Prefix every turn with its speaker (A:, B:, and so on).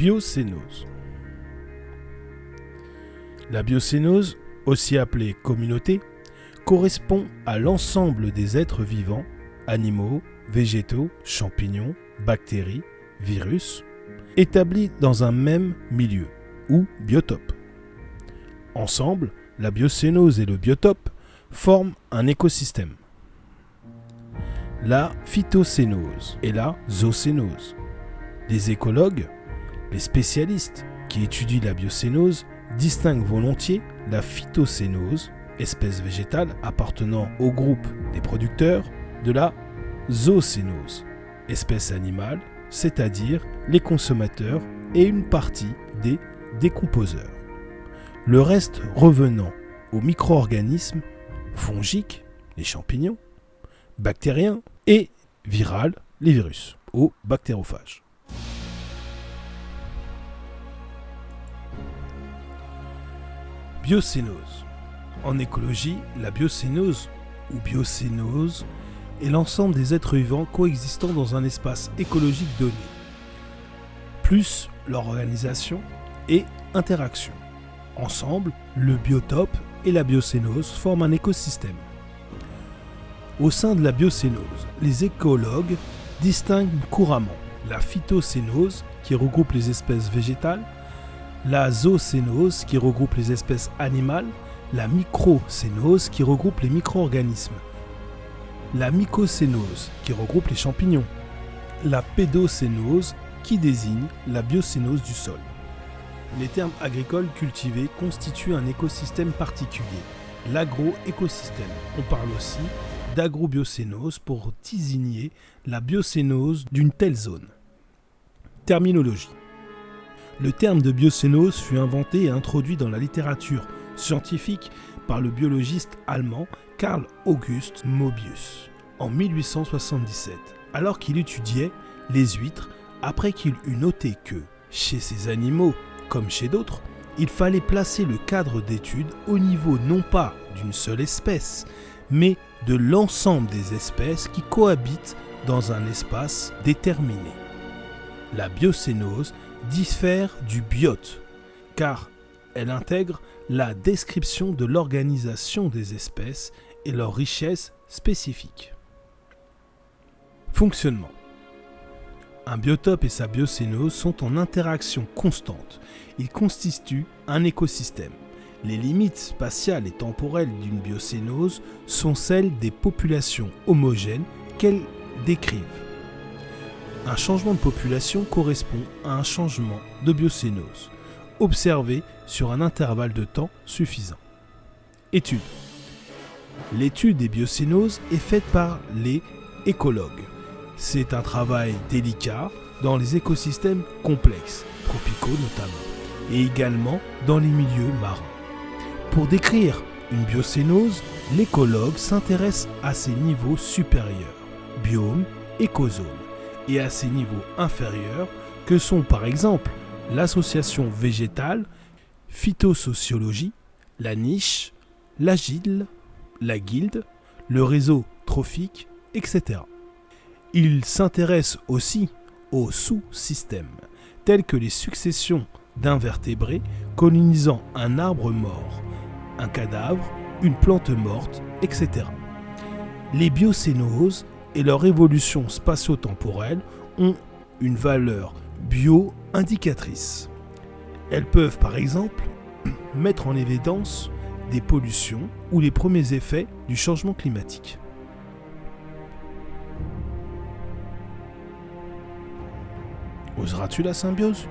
A: Biocénose. La biocénose, aussi appelée communauté, correspond à l'ensemble des êtres vivants, animaux, végétaux, champignons, bactéries, virus, établis dans un même milieu, ou biotope. Ensemble, la biocénose et le biotope forment un écosystème. La phytocénose et la zoocénose. Les écologues, les spécialistes qui étudient la biocénose, distinguent volontiers la phytocénose, espèce végétale appartenant au groupe des producteurs, de la zoocénose, espèce animale, c'est-à-dire les consommateurs et une partie des décomposeurs. Le reste revenant aux micro-organismes fongiques, les champignons, bactériens et virales, les virus, aux bactériophages. Biocénose. En écologie, la biocénose ou biocénose est l'ensemble des êtres vivants coexistant dans un espace écologique donné, plus leur organisation et interaction. Ensemble, le biotope et la biocénose forment un écosystème. Au sein de la biocénose, les écologues distinguent couramment la phytocénose qui regroupe les espèces végétales, la zoocénose qui regroupe les espèces animales, la microcénose qui regroupe les micro-organismes, la mycocénose qui regroupe les champignons, la pédocénose qui désigne la biocénose du sol. Les termes agricoles cultivés constituent un écosystème particulier, l'agroécosystème. On parle aussi d'agrobiocénose pour désigner la biocénose d'une telle zone. Terminologie. Le terme de biocénose fut inventé et introduit dans la littérature scientifique par le biologiste allemand Carl August Moebius en 1877, alors qu'il étudiait les huîtres, après qu'il eut noté que, chez ces animaux comme chez d'autres, il fallait placer le cadre d'étude au niveau non pas d'une seule espèce, mais de l'ensemble des espèces qui cohabitent dans un espace déterminé. La biocénose diffère du biote, car elle intègre la description de l'organisation des espèces et leur richesse spécifique. Fonctionnement. Un biotope et sa biocénose sont en interaction constante. Ils constituent un écosystème. Les limites spatiales et temporelles d'une biocénose sont celles des populations homogènes qu'elles décrivent. Un changement de population correspond à un changement de biocénose, observé sur un intervalle de temps suffisant. Étude. L'étude des biocénoses est faite par les écologues. C'est un travail délicat dans les écosystèmes complexes, tropicaux notamment, et également dans les milieux marins. Pour décrire une biocénose, l'écologue s'intéresse à ses niveaux supérieurs, biomes, écozones, et à ses niveaux inférieurs, que sont par exemple l'association végétale, phytosociologie, la niche, l'agile, la guilde, le réseau trophique, etc. Il s'intéresse aussi aux sous-systèmes, tels que les successions d'invertébrés colonisant un arbre mort, un cadavre, une plante morte, etc. Les biocénoses et leur évolution spatio-temporelle ont une valeur bio-indicatrice. Elles peuvent par exemple mettre en évidence des pollutions ou les premiers effets du changement climatique. Oseras-tu la symbiose ?